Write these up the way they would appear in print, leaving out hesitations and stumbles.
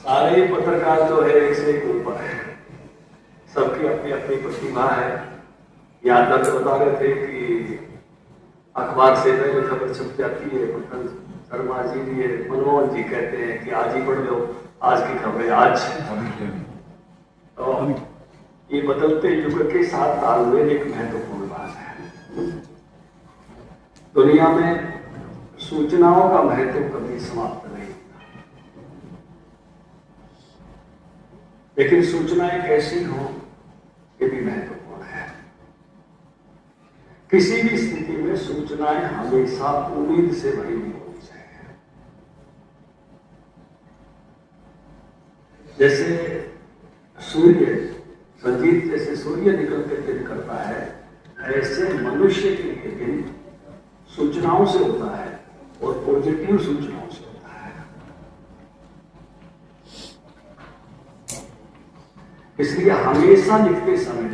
सारे पत्रकार जो है एक से एक ऊपर है, सबकी अपनी अपनी प्रतिभा है। यहाँ दर्द बता रहे थे कि अखबार से पहले खबर छप जाती है, पतन शर्मा जी ये मनमोहन जी कहते हैं कि आज ही पढ़ लो, आज की खबरें आज। तो ये बदलते युग के साथ तालमेल एक महत्वपूर्ण बात है। दुनिया में सूचनाओं का महत्व कभी समाप्त नहीं होता, लेकिन सूचनाएं कैसी हो ये भी महत्वपूर्ण है। किसी भी स्थिति में सूचनाएं हमेशा उम्मीद से भरी नहीं होनी चाहिए। जैसे सूर्य, संगीत जैसे सूर्य निकल के दिन करता है, ऐसे मनुष्य के लिए दिन सूचनाओं से होता है और पॉजिटिव सूचनाओं से होता है। इसलिए हमेशा लिखते समय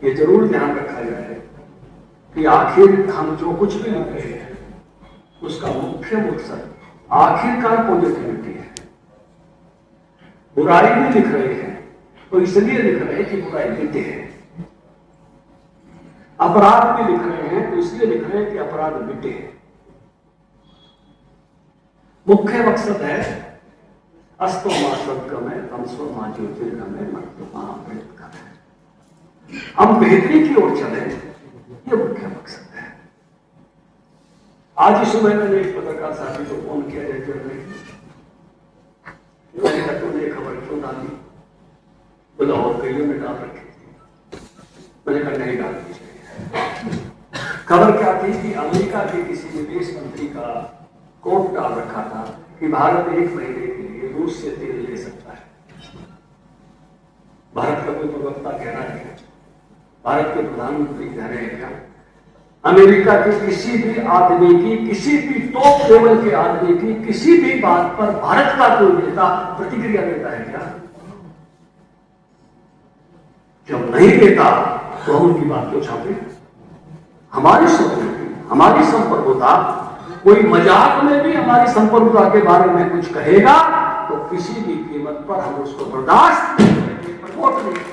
ये जरूर ध्यान रखा जाए कि आखिर हम जो कुछ भी लिख रहे हैं उसका मुख्य मकसद आखिरकार पॉजिटिविटी है। बुराई भी लिख रहे हैं तो इसलिए लिख रहे हैं कि बुराई मिटे है। अपराध भी लिख रहे हैं तो इसलिए लिख रहे हैं कि अपराध मिटे। मुख्य मकसद है अस्तो मां सद्गमय तमसो मां ज्योतिर्गमय मर्त्युमा अमृतगमय। हम बेहतरी की ओर चले, ये मुख्य मकसद है। आज ही सुबह मैंने एक पत्रकार साथी को फोन किया जयपुर में, मैंने कहा तुमने खबर क्यों डाली? बोला और कईयों ने डाल रखी थी। मैंने कहा नहीं डालनी चाहिए। खबर क्या थी कि अमेरिका के किसी विदेश मंत्री का कोट डाल रखा था कि भारत 1 महीने के लिए रूस से तेल ले सकता है। भारत का कोई प्रवक्ता कह रहा है, भारत के प्रधानमंत्री कह रहे हैं क्या अमेरिका के किसी भी आदमी की, किसी भी टॉप लेवल के आदमी की किसी भी बात पर भारत का कोई नेता प्रतिक्रिया देता है क्या? जब नहीं देता तो हम उनकी बात क्यों छापे? हमारी संप्रभुता, कोई मजाक में भी हमारी संप्रभुता के बारे में कुछ कहेगा तो किसी भी कीमत पर हम उसको बर्दाश्त नहीं करेंगे, प्रमोट नहीं।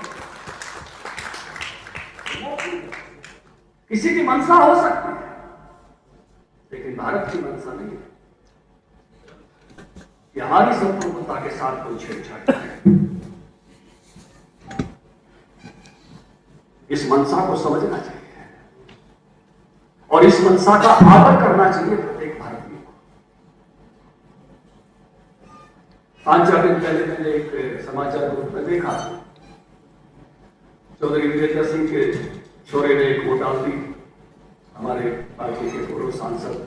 किसी की मंशा हो सकती है लेकिन भारत की मंशा नहीं है कि हमारी संप्रभुता के साथ कोई छेड़छाड़ करे। इस मंशा को समझना चाहिए और इस मंशा का आदर करना चाहिए प्रत्येक भारतीय को। 5-4 दिन पहले मैंने एक समाचार ग्रुप में देखा, चौधरी वीरेंद्र सिंह के छोरे ने एक वोट डाल दी, हमारे पार्टी के पूर्व सांसद,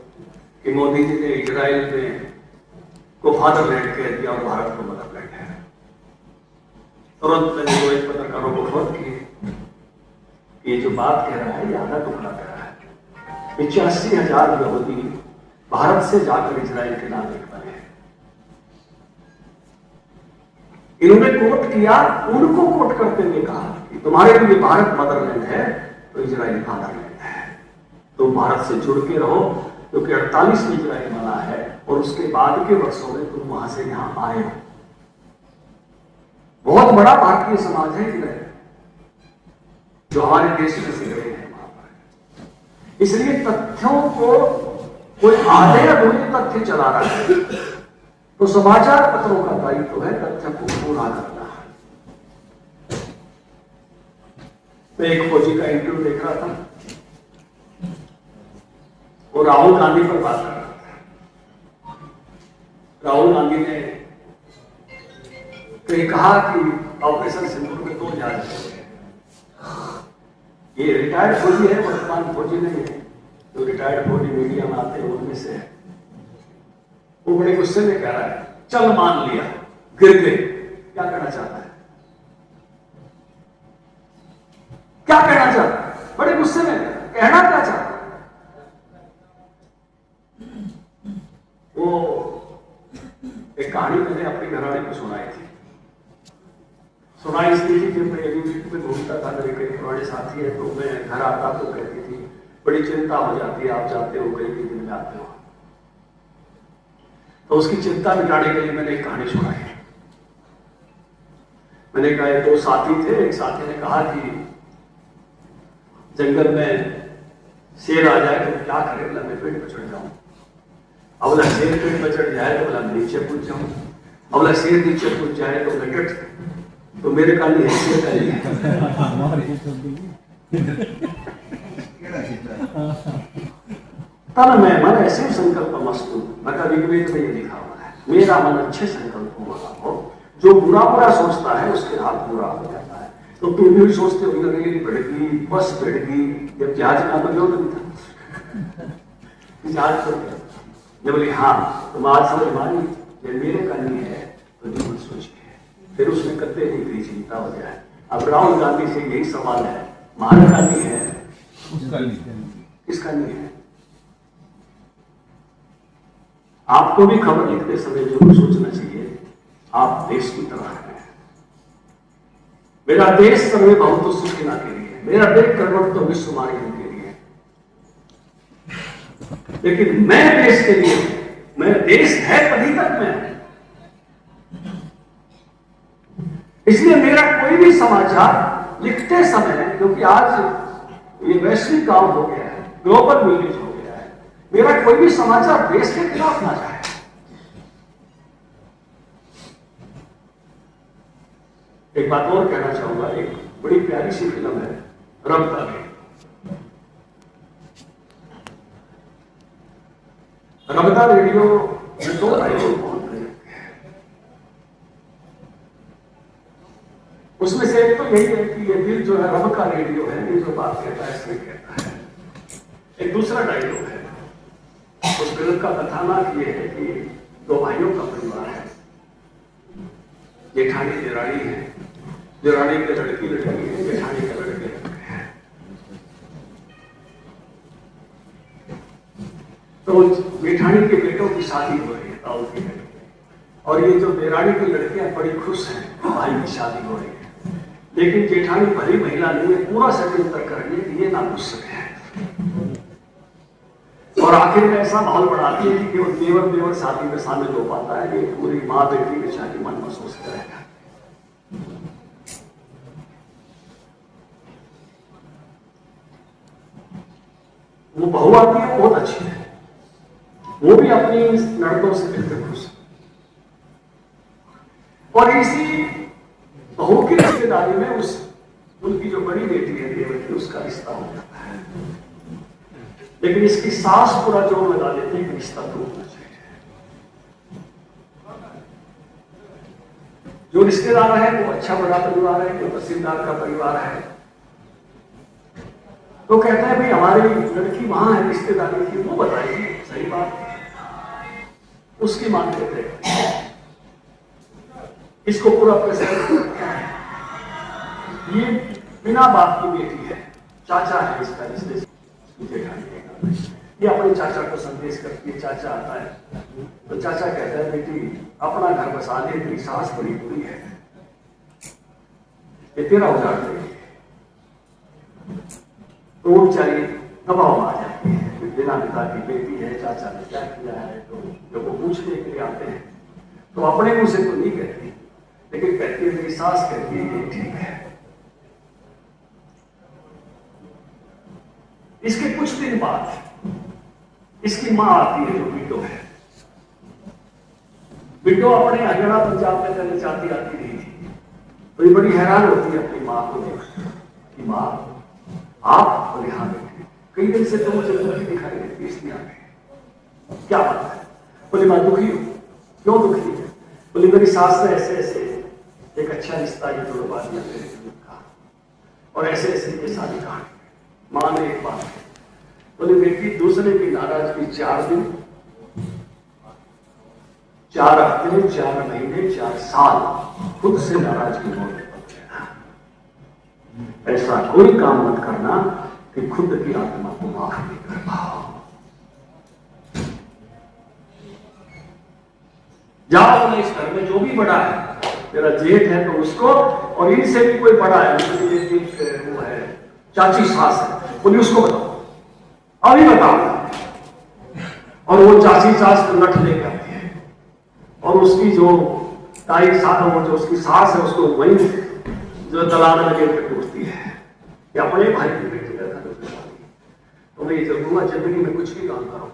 कि मोदी जी ने इजराइल में को फादरलैंड कह दिया और भारत को मदरलैंड है। तुरंत मैंने वो एक पत्रकारों को फोन किए, ये जो बात कह रहा है ये आधा टुकड़ा कह रहा है। 85,000 यहूदी भारत से जाकर इजराइल के नागरिक बने हैं। इन्होंने कोट किया, उनको कोट करते हुए कहा कि तुम्हारे लिए भारत मदरलैंड है तो इजराइल फादरलैंड है। तुम भारत से जुड़ के रहो क्योंकि 48 में इजराइल बना है और उसके बाद के वर्षों में तुम वहां से यहां आए हो। बहुत बड़ा भारतीय समाज है इजराइल जो हमारे देश में से गए हैं वहां पर। इसलिए तथ्यों को कोई आधे अधूरे तथ्य चला रहा है तो समाचार पत्रों का दायित्व है तथ्य को पूरा करना। मैं एक फौजी का इंटरव्यू देख रहा था, वो राहुल गांधी पर बात कर रहा था। राहुल गांधी ने कहा कि ऑपरेशन सिंदूर में 2 जहाज हुए। ये रिटायर्ड फौजी है, वर्तमान फौजी नहीं है। जो रिटायर्ड फौजी मीडिया में आते हैं उनमें से है। वो बड़े गुस्से में कह रहा है चल मान लिया, गिर गए। क्या कहना चाहता है? क्या कहना चाहता है? बड़े गुस्से में कहना क्या चाहता है? वो एक कहानी मैंने अपनी घरवाली को सुनाई थी। सुनाई इसलिए थी कि मैं यूनिवर्सिटी में घूमता था, मेरे कई पुराने साथी है, तो मैं घर आता तो कहती थी बड़ी चिंता हो जाती है, आप जाते हो कई दिन में आते हो। तो उसकी चिंता मिटाने के लिए मैंने एक कहानी सुनाई। मैंने कहा दो साथी थे, एक साथी ने कहा कि जंगल में शेर आ जाए तो क्या करे, बोला मैं पेड़ पर चढ़ जाऊं। अब बोला शेर पेड़ पर चढ़ जाए तो बोला नीचे कूद जाऊं। अब बोला शेर नीचे कूद जाए तो लटट, तो मेरे का नहीं है, शेर का नहीं है। तब मैं मन ऐसे संकल्प मस्तु, मतलब ऋग्वेद में ये लिखा हुआ है, मेरा मन अच्छे संकल्प वाला हो, जो बुरा बुरा सोचता है उसके हाथ बुरा हो जाता है। तो तुम भी सोचते हो रेल बढ़ गई, बस बढ़ गई, जब जहाज का तो जो नहीं था जहाज तो जब बोली हाँ तुम आज समझ मानी ये मेरे का नहीं है तो जीवन सोचिए, फिर उसने कदे नहीं गई, चिंता हो जाए। अब राहुल गांधी से यही सवाल है, महात्मा गांधी है किसका नहीं है? आपको भी खबर लिखते समय जरूर सोचना चाहिए आप देश की तरह हैं। मेरा देश सर्वभौमत्व सुखिना के लिए, मेरा देश कर्मत्व विश्व मार्ग के लिए, लेकिन मैं देश के लिए, मैं देश है तभी तक मैं, इसलिए मेरा कोई भी समाचार लिखते समय, क्योंकि आज ये वैश्विक काम हो गया है, ग्लोबल न्यूज हो गया है, मेरा कोई भी समाचार देश के खिलाफ ना जाए। एक बात और कहना चाहूंगा, एक बड़ी प्यारी सी फिल्म है रब का रेडियो। रब का रेडियो में दो डायलॉग बहुत हैं, उसमें से एक तो यही है कि ये दिल जो है रब का रेडियो है, ये जो बात कहता है इसमें कहता है। एक दूसरा डायलॉग है, उस फिल्म का कथानक ये है कि दो भाइयों का परिवार है, जेठानी देरानी है, देरानी के लड़की है, जेठानी के लड़के हैं। तो जेठानी के बेटों की शादी हो रही है, ताऊ की लड़की, और ये जो देरानी की लड़कियां बड़ी खुश हैं भाई की शादी हो रही है, लेकिन जेठानी भली महिला नहीं है, पूरा षड्यंत्र करने के लिए ना घुस सके हैं, और आखिर में ऐसा माहौल बढ़ाती है कि केवल देवर देवर शादी में शामिल हो पाता है, ये पूरी माँ बेटी की शादी मन महसूस करेगा। वो बहू आती है बहुत अच्छी है, वो भी अपनी लड़कों से बिल्कुल खुश है, और इसी बहू की रिश्तेदारी में उनकी जो बड़ी बेटी है देवकी, उसका रिश्ता हो जाता है, लेकिन इसकी सास पूरा जोर लगा देती है कि रिश्ता टूटना चाहिए। जो रिश्तेदार है वो अच्छा बड़ा परिवार है, जो तहसीलदार का परिवार है, तो कहता है भाई हमारी लड़की वहां है रिश्तेदारी की, वो बताएगी सही बात, उसकी मांग कहते हैं इसको पूरा प्रेशर, ये बिना बाप की बेटी है, चाचा है इसका, इसलिए ये अपने चाचा को संदेश करती है, चाचा आता है तो चाचा कहता है बेटी अपना घर बसा ले, तेरी सास बड़ी बुरी है, ये तेरा उजाड़ देगी। तो वो बेचारी दबाव आ जाती है, बिना पिता की बेटी है, चाचा ने क्या किया है, तो जब वो पूछने के लिए आते हैं तो अपने मुंह से तो नहीं कहती, लेकिन कहती है मेरी सास कहती है ये ठीक है। इसके कुछ दिन बाद इसकी मां आती है जो बिट्टो है। बिट्टो अपने हरियाणा पंजाब में पहले जाती आती रही थी, तो ये बड़ी हैरान होती है अपनी मां को देख कि मां आप बोले हाँ बेटे, कई दिन से तो मुझे दुखी दिखाई देती है, इसलिए आ गए, क्या बात है? बोले मैं दुखी हूं। क्यों दुखी है? बोले मेरी सास ने ऐसे ऐसे एक अच्छा रिश्ता ये जुड़वा दिया मेरे का, और ऐसे ऐसे ये सारी कहानी। मां ने एक बात बोले बेटी दूसरे की नाराजगी 4 दिन, 4 हफ्ते, 4 महीने, 4 साल खुद से नाराजगी होने पर ऐसा कोई काम मत करना कि खुद की आत्मा को माफ नहीं कर पाओ। जाओ अपने इस घर में जो भी बड़ा है, तेरा जेठ है तो उसको, और इनसे भी कोई बड़ा है, वो है चाची सास है, बोली उसको बताओ, अभी बताओ। और वो चाची सास को नट लेके आती है, और उसकी जो ताई साधो वो जो उसकी सास है उसको वही जो दलाल में लेकर पूछती है कि अपने भाई की बेटी का घर तो मैं ये जरूर जिंदगी में कुछ भी काम करो,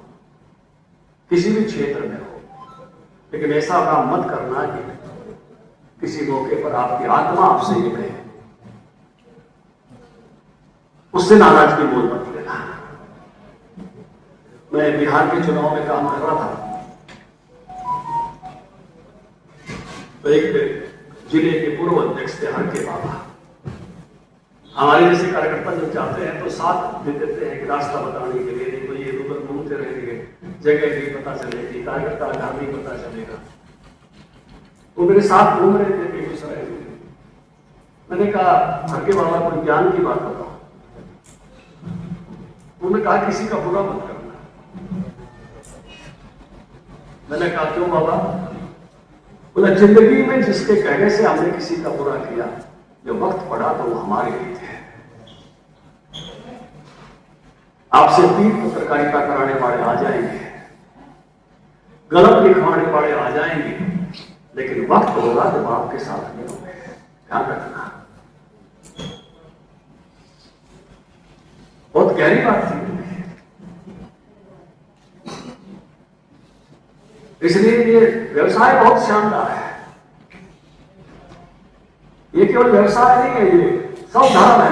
किसी भी क्षेत्र में हो, लेकिन ऐसा काम मत करना कि किसी मौके पर आपकी आत्मा आपसे ये कहे, उससे नाराजगी बोल मत लेना। मैं बिहार के चुनाव में काम कर रहा था, तो एक जिले के पूर्व अध्यक्ष थे हर के बाबा। हमारे जैसे कार्यकर्ता जब जाते हैं तो साथ दे देते हैं कि रास्ता बताने के लिए, नहीं तो ये उधर घूमते रहेंगे, जगह नहीं पता चलेगी, कार्यकर्ता घर नहीं पता चलेगा। वो मेरे साथ घूम रहे थे बेगूसराय में। मैंने कहा हर के बाबा कोई ज्ञान की बात बताओ। उन्होंने कहा किसी का बुरा मत करना। मैंने कहा क्यों बाबा? बोला जिंदगी में जिसके कहने से हमने किसी का बुरा किया, जो वक्त पड़ा तो वो हमारे लिए थे। आपसे 3 पत्रकारिता कराने वाले आ जाएंगे, गलत लिखवाने वाले आ जाएंगे, लेकिन वक्त होगा जब आपके साथ नहीं होंगे। ध्यान रखना। बहुत गहरी बात थी। इसलिए ये व्यवसाय बहुत शानदार है। ये केवल व्यवसाय नहीं है, ये सब धर्म है।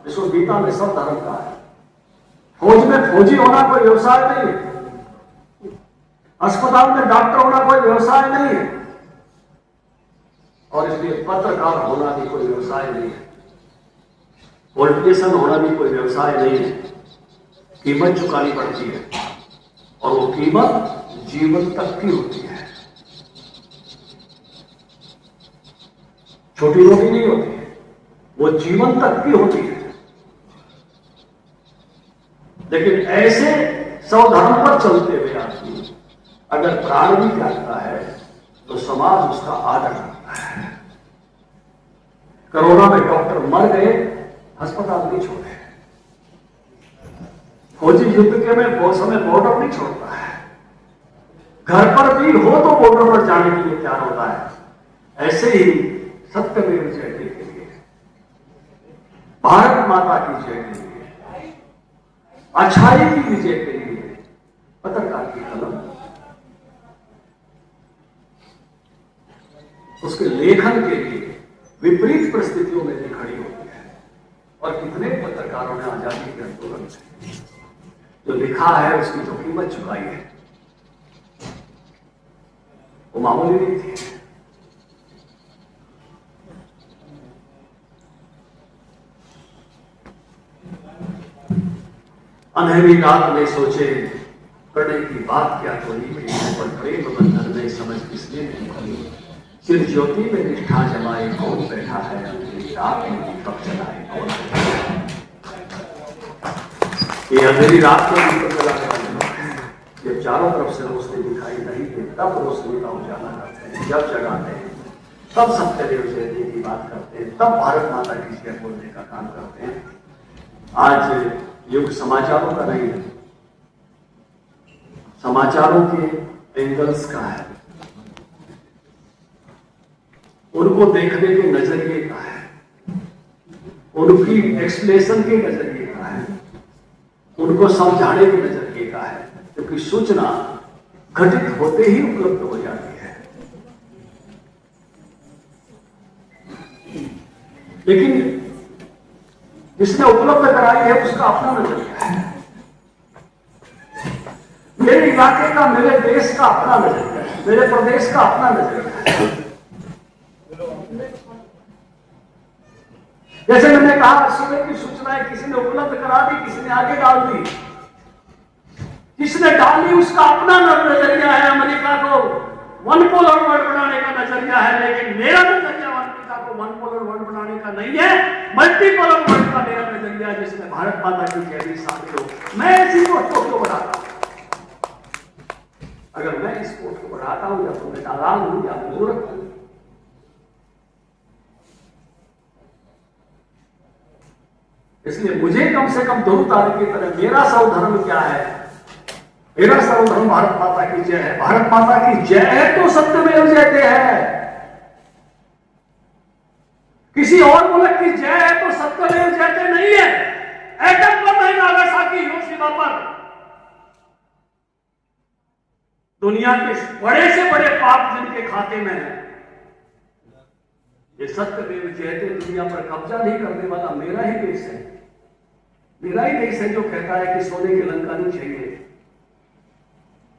जिसको गीता में सब धर्म का है। फौज में फौजी होना कोई व्यवसाय नहीं है। अस्पताल में डॉक्टर होना कोई व्यवसाय नहीं है। और इसलिए पत्रकार होना भी कोई व्यवसाय नहीं है। पॉलिटिशियन होना भी कोई व्यवसाय नहीं है। कीमत चुकानी पड़ती है, और वो कीमत जीवन तक की होती है। छोटी मोटी नहीं होती है, वो जीवन तक की होती है। लेकिन ऐसे स्वधर्म पर चलते हुए आदमी अगर प्राण भी त्यागता है तो समाज उसका आदर करता है। कोरोना में डॉक्टर मर गए, अस्पताल नहीं छोड़े। फौजी युद्ध के में बहुत समय बॉर्डर नहीं छोड़ता है। घर पर भी हो तो बॉर्डर पर जाने के लिए तैयार होता है। ऐसे ही सत्यमेव जयते के लिए, भारत माता की जय के लिए, अच्छाई की विजय के लिए पत्रकार की कलम उसके लेखन के लिए विपरीत परिस्थितियों में भी खड़ी होती है। और कितने पत्रकारों ने आजादी के आंदोलन में जो लिखा है उसकी जो कीमत चुकाई है वो मामूली नहीं थी। अंधेरी रात में सोचे करने की बात क्या थोड़ी, पर प्रेम बंधन में समझ किसने नहीं खोली। सिर ज्योति में निष्ठा जमाए कौन बैठा है, अंधेरी रात में दीपक जलाए कौन। ये अंधेरी रात में दीपक जलाने वाले लोग जब चारों तरफ से रोशनी दिखाई नहीं दे तब रोशनी का उजाला करते हैं। जब जगाते हैं तब सत्यदेव जयते की बात करते हैं, तब भारत माता की जय बोलने का काम करते हैं। आज युग समाचारों का नहीं है, समाचारों के एंगल्स का है, उनको देखने के नजरिए का है, उनकी एक्सप्लेनेशन के नजरिए का है, उनको समझाने के नजरिए का है। क्योंकि सूचना घटित होते ही उपलब्ध हो जाती है, लेकिन जिसने उपलब्ध कराई है उसका अपना नजरिया है। मेरे इलाके का, मेरे देश का अपना नजरिया है, मेरे प्रदेश का अपना नजरिया है। जैसे मैंने कहा सुबह की सूचनाएं किसी ने उपलब्ध करा दी, किसी ने आगे डाल दी। जिसने डाली उसका अपना नजरिया है। अमेरिका को वन पोलर वर्ल्ड बनाने का नजरिया है, लेकिन मेरा नजरिया अमेरिका को वन पोलर वर्ल्ड बनाने का नहीं है, मल्टीपोलर वर्ल्ड का मेरा नजरिया है, जिसमें भारत माता की जय भी शामिल हो। मैं इसी पोस्ट को क्यों बढ़ाता हूं? अगर मैं इस पोस्ट को बढ़ाता हूं या तो मैं नादान हूं या मूर्ख हूं। इसलिए मुझे कम से कम ध्रुव तारे की तरह मेरा सर्वधर्म क्या है? मेरा सर्वधर्म भारत माता की जय है। भारत माता की जय है तो सत्यमेव जयते है। किसी और मुल्क की जय है तो सत्यमेव जयते नहीं है। एटम बम है नागासाकी हिरोशिमा पर। दुनिया के बड़े से बड़े पाप जिनके खाते में है, ये सत्यमेव जयते दुनिया पर कब्जा नहीं करने वाला मेरा ही देश है। मेरा ही देश है जो कहता है कि सोने की लंका नहीं चाहिए।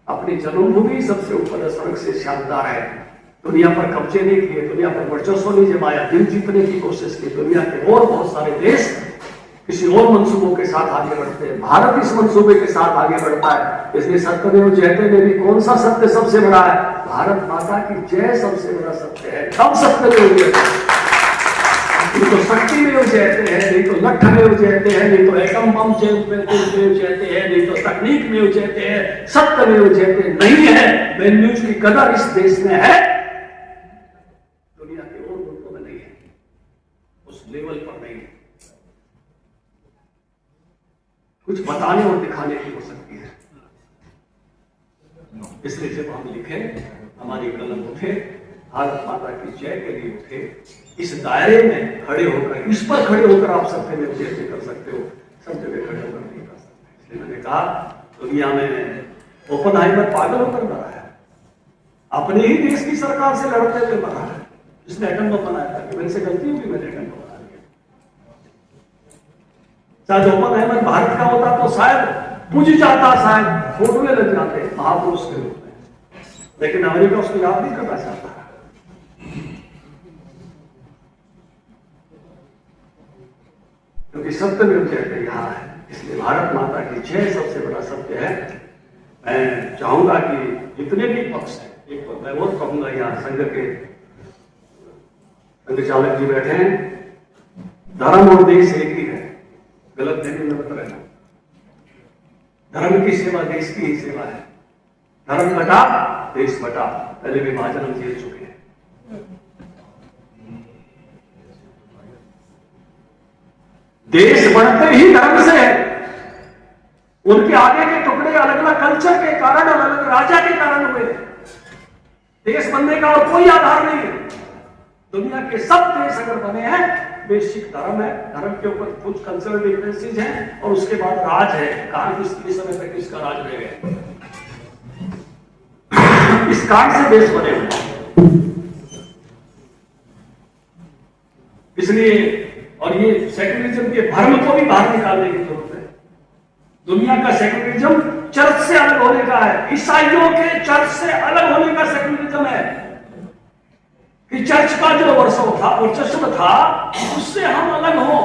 अपनी जन्मभूमि सबसे ऊपर स्वर्ग से शानदार है। दुनिया पर कब्जे नहीं किए, दुनिया पर वर्चस्व नहीं जमाया, दिल जीतने की कोशिश की। दुनिया के और बहुत सारे देश किसी और मंसूबों के साथ आगे बढ़ते हैं, भारत इस मंसूबे के साथ आगे बढ़ता है। इसलिए सत्यमेव जयते में भी कौन सा सत्य सबसे बड़ा है? भारत माता की जय सबसे बड़ा सत्य है। तब सत्यमेव जयते हैं। नहीं तो शक्ति में जयते हैं, नहीं तो लठ में जयते हैं, नहीं तो एटम बम में जयते हैं, नहीं तो तकनीक में जयते हैं। सत्य में जयते नहीं है। वैल्यूज की कदर इस देश में है, दुनिया के और मुल्कों में नहीं है, उस लेवल पर नहीं है। कुछ बताने और दिखाने की हो सकती है। इसलिए जब हम लिखे, हमारी कलम उठे, भारत माता की जय के लिए उठे, इस दायरे में खड़े होकर, इस पर खड़े होकर आप सत्य में जय कर सकते हो, सब जगह खड़े होकर नहीं कर सकते। इसलिए मैंने कहा, दुनिया में ओपेनहाइमर पागल होकर मरा है, अपने ही देश की सरकार से लड़ते हुए मरा है, जिसने एटम बम बनाया था। कि मेरे से गलती होगी, मैंने एटम बम बना दिया। शायद ओपेनहाइमर भारत का होता तो शायद पूज जाता, शायद फोटो में लग जाते महापुरुष के रूप में, लेकिन अमेरिका उसको याद नहीं करना चाहता। क्योंकि सत्य में जयते यहाँ है, इसलिए भारत माता की जय सबसे बड़ा सत्य है। मैं चाहूंगा कि जितने भी पक्ष हैं, एक तो मैं वो कहूंगा, यहाँ संघ के संघ चालक जी बैठे हैं, धर्म और देश एक ही है, गलत फहमी में मत रहना। धर्म की सेवा देश की ही सेवा है। धर्म बटा देश बटा, पहले विभाजन हम झेल चुके हैं। देश बढ़ते ही धर्म से है। उनके आगे के टुकड़े अलग अलग कल्चर के कारण, अलग अलग राजा के कारण हुए। देश बनने का और कोई आधार नहीं है। दुनिया के सब देश अगर बने हैं, बेसिक धर्म है, धर्म के ऊपर कुछ कल्चरल डिफरेंसेस हैं, और उसके बाद राज है। कहां किस समय तक इसका राज रहेगा, इस कारण से देश बने हुए। इसलिए और ये सेक्युलरिज्म के भ्रम को भी बाहर निकालने की जरूरत है। दुनिया का सेक्युलरिज्म चर्च से अलग होने का है, ईसाइयों के चर्च से अलग होने का सेक्युलरिज्म है कि चर्च का जो वर्चस्व था उससे हम अलग हों।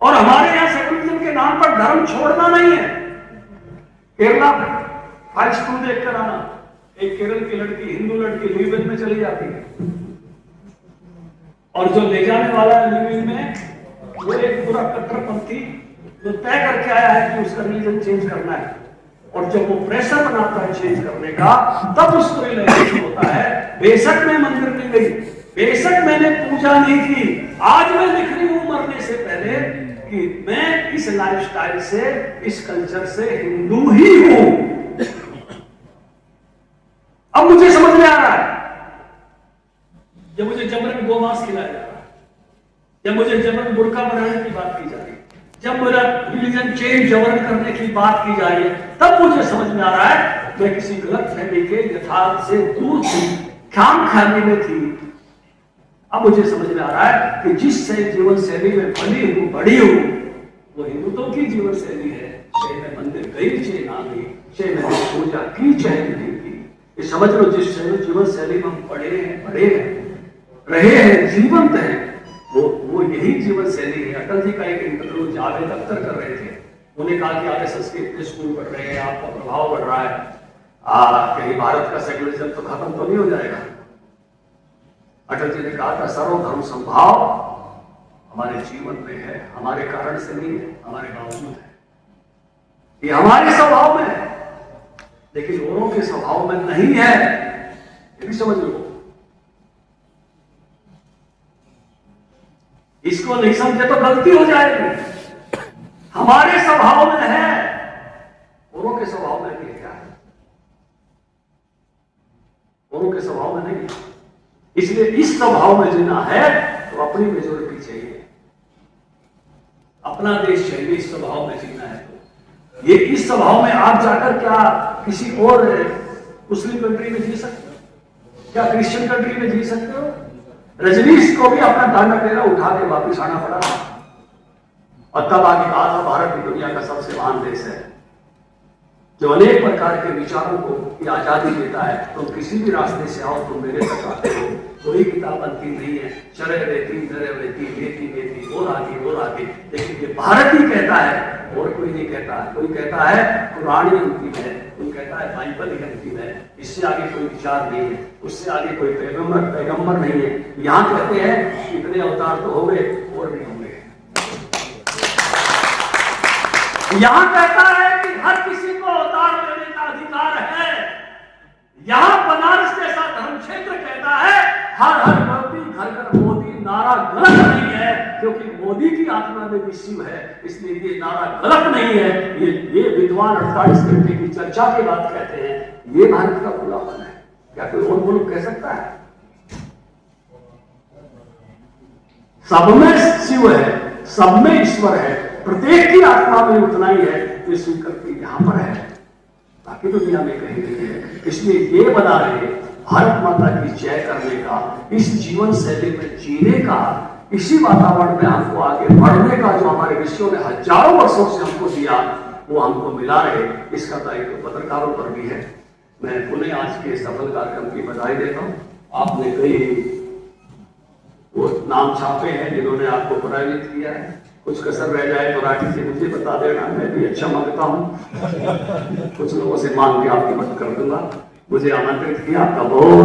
और हमारे यहां सेक्युलरिज्म के नाम पर धर्म छोड़ना नहीं है। केरला फाइल स्कूल देखकर आना, एक केरल की लड़की, हिंदू लड़की ल्यूविल में चली जाती है, और जो ले जाने वाला है ल्यूविल में, वो एक पूरा कट्टरपंथी जो तय करके आया है कि उसका रिलीजन चेंज करना है। और जब वो प्रेशर बनाता है चेंज करने का, तब उसको रियलाइजेशन होता है, बेशक मैं मंदिर नहीं गई, बेशक मैंने पूजा नहीं की, आज मैं लिख रही हूं मरने से पहले कि मैं इस लाइफस्टाइल से, इस कल्चर से हिंदू ही हूं। अब मुझे समझ में आ रहा है, जब मुझे जबरन गोमांस खिलाया जा रहा है, जब मुझे जबरन बुर्का बनाने की बात की जा रही है, जब मेरा रिलीजन चेंज जबरन करने की बात की जा रही है, तब मुझे समझ में आ रहा है मैं किसी गलत फहमी के यथार्थ से दूर थी, खामख्याली में थी। अब मुझे समझ में आ रहा है कि जिस जीवन शैली में बनी हूं, बड़ी हूं, वो हिंदुत्व की जीवन शैली है। चाहे मैं मंदिर गई, चाहे ना गई, चाहे मैंने पूजा की, चाहे नहीं की, ये समझ लो जिस जीवन शैली में हम पढ़े हैं, बड़े हैं, रहे हैं, जीवंत हैं, वो यही जीवन शैली है। अटल जी का एक इंटरव्यू जावेद अख्तर कर रहे थे, उन्हें कहा कि आरएसएस के इतने स्कूल बढ़ रहे हैं, आपका प्रभाव बढ़ रहा है, कहीं भारत का सेक्युलरिज्म तो खत्म तो नहीं हो जाएगा। अटल जी ने कहा था, सर्वधर्म संभाव हमारे जीवन में है, हमारे कारण से नहीं है, हमारे बावजूद है, ये हमारे स्वभाव में है, लेकिन औरों के स्वभाव में नहीं है। ये भी समझ लो। इसको नहीं समझे तो गलती हो जाएगी। हमारे स्वभाव में है, औरों के स्वभाव में नहीं है। क्या है? औरों के स्वभाव में नहीं। इसलिए इस स्वभाव में जीना है तो अपनी मेजोरिटी चाहिए, अपना देश चाहिए। इस स्वभाव में जीना है तो ये इस स्वभाव में आप जाकर क्या किसी और मुस्लिम कंट्री में जी सकते हो? क्या क्रिश्चियन कंट्री में जी सकते हो? रजनीश को भी अपना दाना डेरा उठा के वापिस आना पड़ा और तब आगे कहा था भारत भी दुनिया का सबसे महान देश है जो अनेक प्रकार के विचारों को की आजादी देता है। तुम किसी भी रास्ते से आओ, तुम मेरे तक आते हो, कोई किताब अंतिम नहीं है, शरह रहती नरह रहती लेती लेती और आगे। लेकिन ये भारत ही कहता है और कोई नहीं कहता है। कोई कहता है कुरान ही अंतिम है, कोई कहता है बाइबल ही अंतिम है, इससे आगे कोई विचार नहीं है, उससे आगे कोई पैगंबर नहीं है। यहाँ कहते हैं इतने अवतार तो हो गए और भी होंगे। यहाँ कहता है कि हर किसी को अवतार देने का अधिकार है। यहाँ बनारस जैसा धर्म क्षेत्र कहता है हर मोदी घर घर मोदी नारा गलत नहीं है, क्योंकि मोदी की आत्मा में भी शिव है, इसलिए ये नारा गलत नहीं है। ये विद्वान 48 घंटे की चर्चा के बाद कहते हैं ये भारत का खुलापन है। क्या कोई और मुल्क कह सकता है? सब में शिव है, सब में ईश्वर है, प्रत्येक की आत्मा में उतना ही है जो स्वीकृति यहां पर है, बाकी दुनिया में कहीं नहीं है। इसलिए ये बना रहे भारत माता की जय करने का, इस जीवन शैली में जीने का, इसी वातावरण में हमको आगे बढ़ने का जो हमारे ऋषियों ने हजारों वर्षों से हमको दिया वो हमको मिला रहे, इसका दायित्व पत्रकारों पर भी है। मैं पुनः आज के सफल कार्यक्रम की बधाई देता हूँ। आपने कई वो नाम छापे हैं जिन्होंने आपको पराजित किया है, कुछ कसर रह जाए तो राठी से मुझे बता देना, मैं भी अच्छा मांगता हूँ। कुछ लोगों से मांग के आपकी मदद कर दूंगा। मुझे आमंत्रित किया, आपका बहुत